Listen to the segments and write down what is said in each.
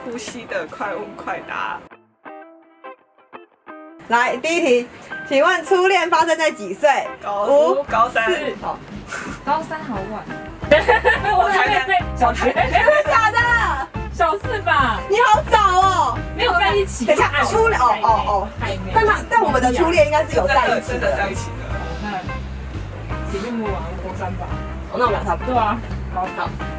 呼吸的快问快答。来，第一题，请问初恋发生在几岁？高三。好，高三好晚。我才对，小学。真的假的？小4吧。你好早哦。没有在一起。等一下，初恋还没。但我们的初恋应该是有在一起真的在一起的。那姐妹们玩国3吧。哦，那我们俩差不多。对啊。好。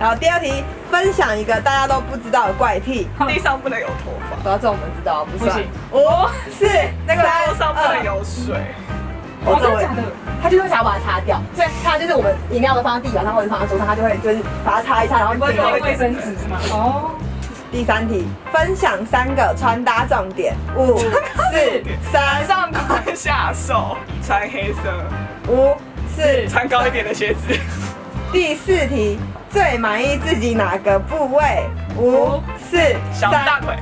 然后第二题，分享一个大家都不知道的怪癖。地上不能有头发。不要这我们知道，不算。不行。 5、4，那个桌上不能有水。我真的假的？他就是想要把它擦掉，所以他就是我们饮料都放在地板上或者放在桌上，他就会就是把它擦一擦，然后不会用卫生纸是吗？哦。第3题，分享3个穿搭重点。5、4、3，上宽下瘦，穿黑色。5、4，穿高一点的鞋子。第4题，最满意自己哪个部位？5、4、小大腿。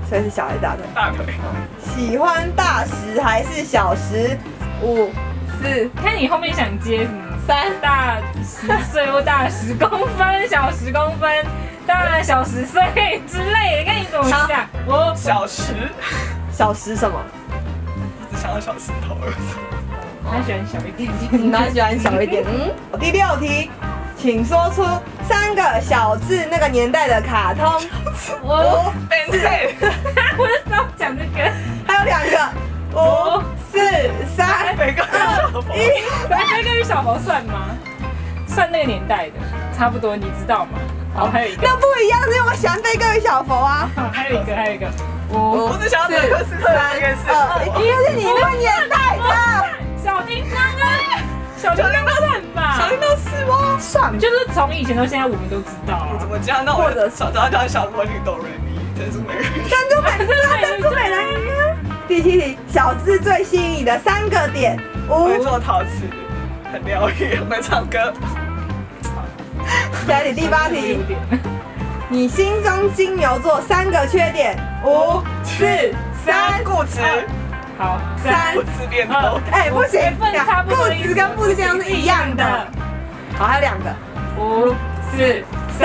所以是小还是大腿？大腿。喜欢大食还是小食？5、4，看你后面想接什么3，大10岁或大10公分，小10公分，大小10岁之类的，看你怎么想。我小10。小食什么？我只想要小石头而已。他喜欢小一点点，你哪喜欢小一点？第6题，请说出3个小智那个年代的卡通。我Ben 10。我就知道讲这个，还有2个。5、4、3、每个2、1。这个与小佛算吗？算那个年代的，差不多，你知道吗？好，还有一个。那不一样，因为我喜欢贝哥与小佛啊。还有一个。我只想要德克斯特这件事。因为是你那个年代的。小叮当啊，小叮当算吧。小叮当是吗？算，就是从以前到现在，我们都知道啊。怎么这样？那我早知道叫小魔女哆瑞咪，珍珠美人鱼。珍珠美人鱼。第7题，小智最吸引你的3个点。会做陶瓷，很疗愈，很会唱歌。下一题，第8题，你心中金牛座3个缺点。5、4、3，固执。好，3、不自恋头。不行，差不多，固执跟不自恋是一样的。好，还有2个。5、4、3。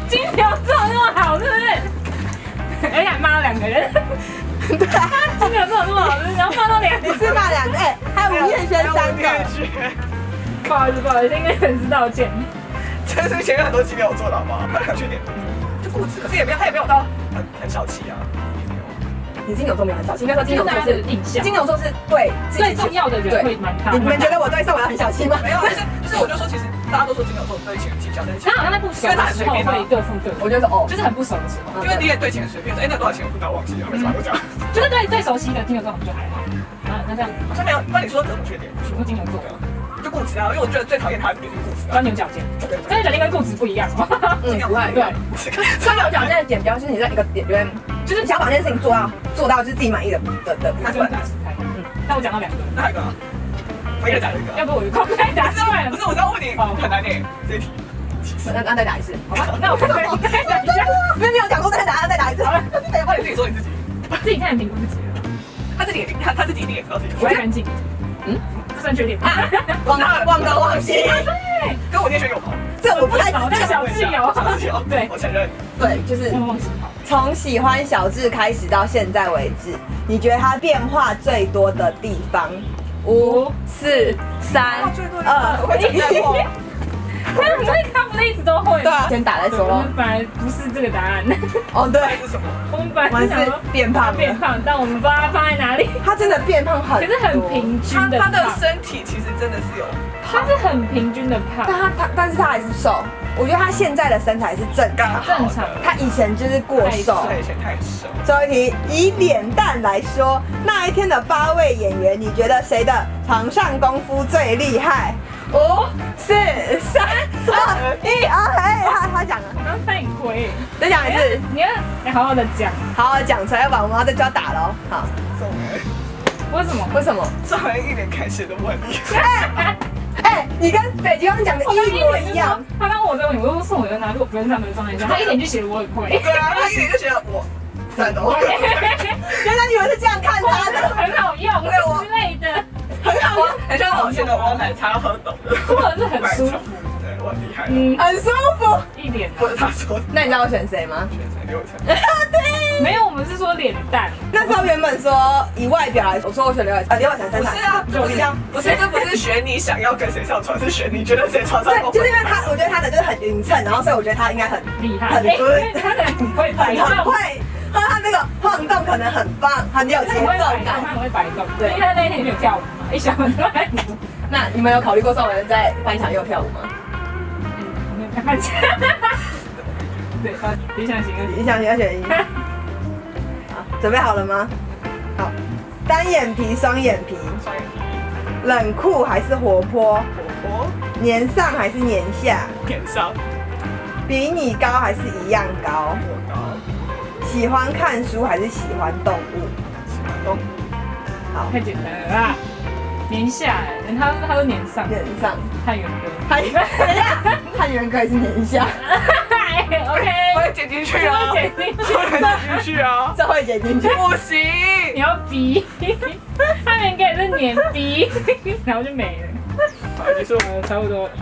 金牛座那么好，是不是？而且还骂了2个人。对啊，金牛座那么好，然后骂到2个。你是骂2个，还有吴彦轩3个。不好意思，先跟粉丝道歉。这是前面很多金牛座的好不好？他有缺点，就固执，可是他也没有到很小气啊。你金牛座没有很小气，应该说金牛座是印象。金牛座是对最重要的人会蛮大。你们觉得我对宋文很小气吗？没有，就是我就说，其实大家都说金牛座对钱计较，但是他好像在不熟的时候会各付各的。我觉得就是很不熟的时候。因为你也对钱随便，那多少钱我不知道，忘记了，为什么都这样？就是对熟悉的金牛座好像就还好。那这样好像没有。那你说这种缺点？说金牛座就固执啊，因为我觉得最讨厌他的点就是固执啊。钻牛角尖，钻牛角尖跟固执不一样。不会。对，钻牛角尖的点标就是你在一个点就会，就是想要把这件事情做到就是自己满意的。他就很难。那我讲到2个，哪一个？我也讲一个。要不我就快答出来了。不是，我要问你，很难念这一题。那再打一次，好吧？那我再打一下。因为你有讲过再打一次。好了，帮你自己说你自己。自己看评估自己了。他自己一定也知道自己。我爱干净。这算缺点。忘东忘西。对。跟我念学有跑。这我不太知道。小智有。对，我承认。对，就是从喜欢小智开始到现在为止，你觉得他变化最多的地方？5、4、3、2、1。他不是一直都会？对啊，先打再说咯。本来不是这个答案。哦，对，是什么？我们本来是想说变胖，但我们不知道他放在哪里。他真的变胖很多，可是很平均的。他的身体其实真的是有，他是很平均的胖，但是他还是瘦。我觉得他现在的身材是正常，他以前就是过瘦，他以前太瘦。最后一题，以脸蛋来说，那一天的8位演员，你觉得谁的床上功夫最厉害？5、4、3、2、1，他讲了，我刚才很亏。再讲一次，你要好好的讲，好好讲出来，要不然我们要再就要打了。好，为什么？为什么？这好像一脸看戏都不很厉害。你跟北极光讲的一模一样。他刚我在问你，我就说我在拿，如果不认识他们的状态下，他一脸就写我很会。对啊，他一脸就写我3都会。原来你们是这样看他的，很好用之类的，很好，很像我现在我要奶茶要喝懂的，或者是很舒服。我很厉害。很舒服。一脸不是他说的，那你知道我选谁吗？全程刘以对。没有，我们是说脸蛋。那时候原本说以外表来说，我说我选刘伟成，刘伟成身材不是啊，不是这样，不是，这不是选你想要跟谁上床，是选你觉得谁床上对，就是因为他，我觉得他的就是很匀称，然后所以我觉得他应该很厉害，很good 他很会摆动，很会，他那个晃动可能很棒，很有节奏感。他很会摆动。对因为他那一天有跳舞嘛，一小段。那你们有考虑过宋文在翻墙又跳舞吗？没有看起来。对，理想型你想要选一。好，准备好了吗？好，单眼皮、双眼皮，双眼皮、冷酷还是活泼？活泼、年上还是年下？脸上、比你高还是一样高？我高、喜欢看书还是喜欢动物？喜欢动物、好，太简单了啦。年下哎，他都年上，年上。太远了。汉元哥也是年下， OK，我会剪进去啊，会剪进去我会剪进去啊，这会剪进去。不行。你要逼，他们应该也是年逼，然后就没了。好，结束。差不多。